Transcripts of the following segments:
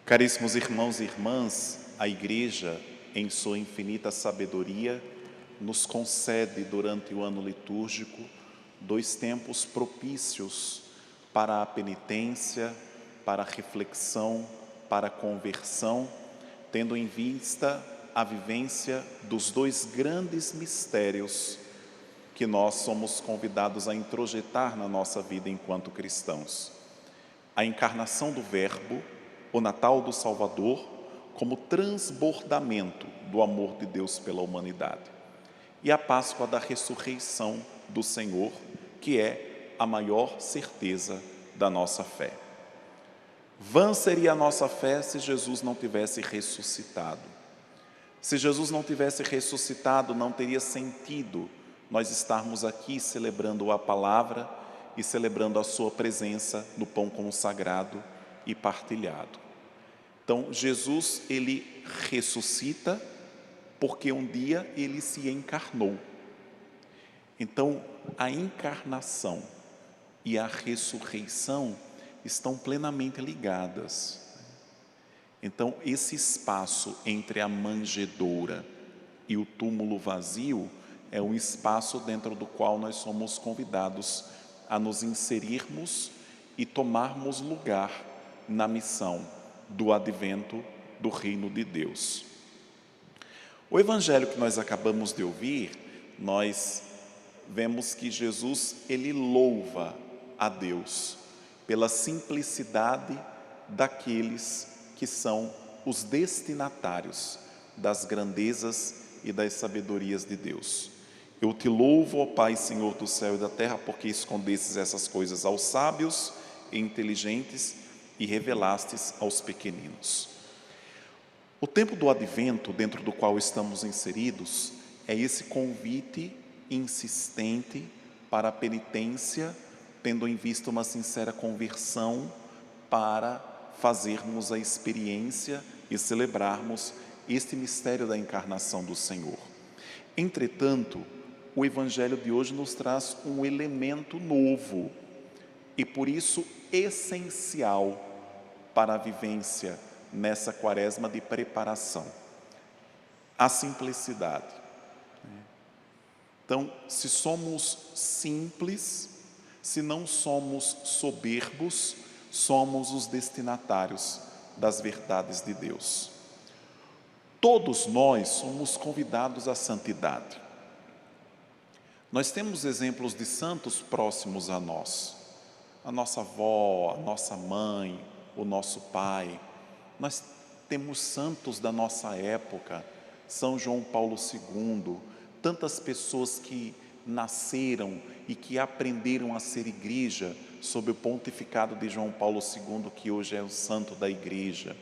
Caríssimos irmãos e irmãs, a Igreja, em sua infinita sabedoria, nos concede durante o ano litúrgico 2 tempos propícios para a penitência, para a reflexão, para a conversão, tendo em vista a vivência dos 2 grandes mistérios que nós somos convidados a introjetar na nossa vida enquanto cristãos. A encarnação do Verbo, o Natal do Salvador, como transbordamento do amor de Deus pela humanidade. E a Páscoa da ressurreição do Senhor, que é a maior certeza da nossa fé. Vã seria a nossa fé se Jesus não tivesse ressuscitado. Se Jesus não tivesse ressuscitado, não teria sentido nós estarmos aqui celebrando a palavra e celebrando a sua presença no pão consagrado e partilhado. Então, Jesus, ele ressuscita porque um dia ele se encarnou. Então, a encarnação e a ressurreição estão plenamente ligadas. Então, esse espaço entre a manjedoura e o túmulo vazio é um espaço dentro do qual nós somos convidados a nos inserirmos e tomarmos lugar na missão do advento do reino de Deus. O evangelho que nós acabamos de ouvir, nós vemos que Jesus, ele louva a Deus pela simplicidade daqueles que são os destinatários das grandezas e das sabedorias de Deus. Eu te louvo, ó Pai, Senhor do céu e da terra, porque escondestes essas coisas aos sábios e inteligentes e revelastes aos pequeninos. O tempo do advento, dentro do qual estamos inseridos, é esse convite insistente para a penitência, tendo em vista uma sincera conversão, para fazermos a experiência e celebrarmos este mistério da encarnação do Senhor. Entretanto, o evangelho de hoje nos traz um elemento novo e por isso essencial para a vivência nessa quaresma de preparação: a simplicidade. Então, se somos simples, se não somos soberbos, somos os destinatários das verdades de Deus. Todos nós somos convidados à santidade. Nós temos exemplos de santos próximos a nós. A nossa avó, a nossa mãe, o nosso pai. Nós temos santos da nossa época, São João Paulo II, tantas pessoas que nasceram e que aprenderam a ser igreja sob o pontificado de João Paulo II, que hoje é o santo da igreja.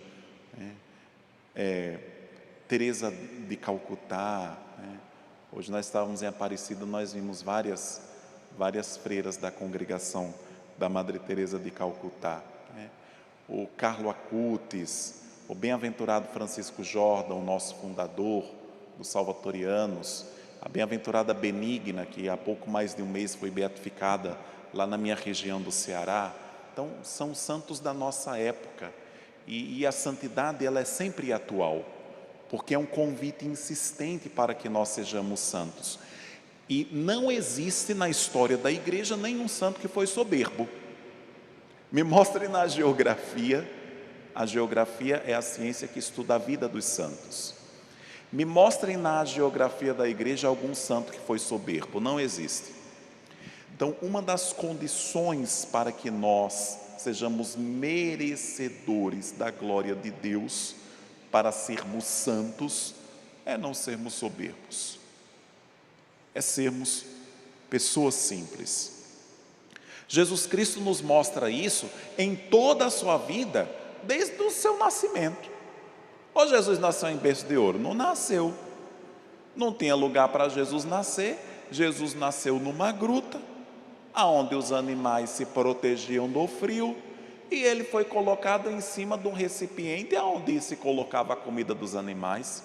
Teresa de Calcutá. Hoje nós estávamos em Aparecida, nós vimos várias freiras da congregação da Madre Teresa de Calcutá. O Carlo Acutis, o bem-aventurado Francisco Jordan, o nosso fundador dos Salvatorianos, a bem-aventurada Benigna, que há pouco mais de um mês foi beatificada lá na minha região do Ceará. Então, são santos da nossa época. E a santidade, ela é sempre atual, porque é um convite insistente para que nós sejamos santos. E não existe na história da igreja nenhum santo que foi soberbo. Me mostrem na geografia. A geografia é a ciência que estuda a vida dos santos. Me mostrem na geografia da igreja algum santo que foi soberbo. Não existe. Então, uma das condições para que nós sejamos merecedores da glória de Deus, para sermos santos, é não sermos soberbos, é sermos pessoas simples. Jesus Cristo nos mostra isso em toda a sua vida, desde o seu nascimento. Ou Jesus nasceu em berço de ouro? Não nasceu. Não tinha lugar para Jesus nascer. Jesus nasceu numa gruta, aonde os animais se protegiam do frio, e ele foi colocado em cima de um recipiente onde se colocava a comida dos animais.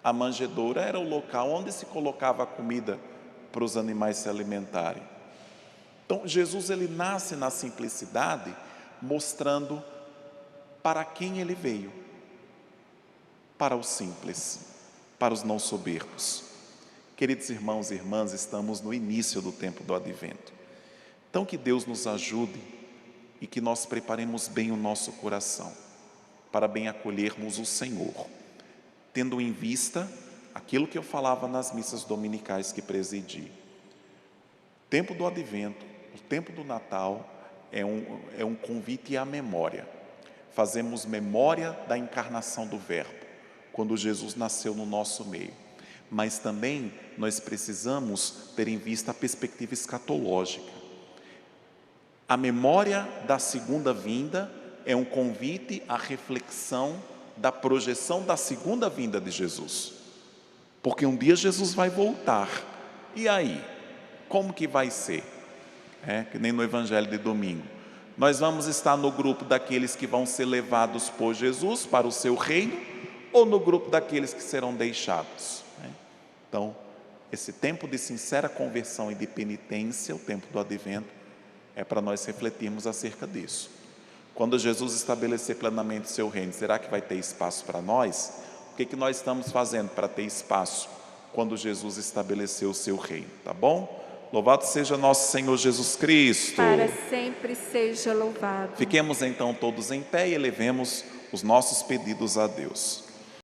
A manjedoura era o local onde se colocava a comida para os animais se alimentarem. Então, Jesus, ele nasce na simplicidade, mostrando Para quem ele veio? Para os simples, para os não soberbos. Queridos irmãos e irmãs, estamos no início do tempo do Advento. Então que Deus nos ajude e que nós preparemos bem o nosso coração para bem acolhermos o Senhor, tendo em vista aquilo que eu falava nas missas dominicais que presidi. O tempo do Advento, o tempo do Natal é um convite à memória. Fazemos memória da encarnação do Verbo, quando Jesus nasceu no nosso meio. Mas também nós precisamos ter em vista a perspectiva escatológica. A memória da segunda vinda é um convite à reflexão da projeção da segunda vinda de Jesus. Porque um dia Jesus vai voltar. E aí? Como que vai ser? Que nem no Evangelho de domingo. Nós vamos estar no grupo daqueles que vão ser levados por Jesus para o seu reino, ou no grupo daqueles que serão deixados? Então, esse tempo de sincera conversão e de penitência, o tempo do Advento, é para nós refletirmos acerca disso. Quando Jesus estabelecer plenamente o seu reino, será que vai ter espaço para nós? O que nós estamos fazendo para ter espaço quando Jesus estabeleceu o seu reino? Tá bom? Louvado seja nosso Senhor Jesus Cristo. Para sempre seja louvado. Fiquemos então todos em pé e elevemos os nossos pedidos a Deus.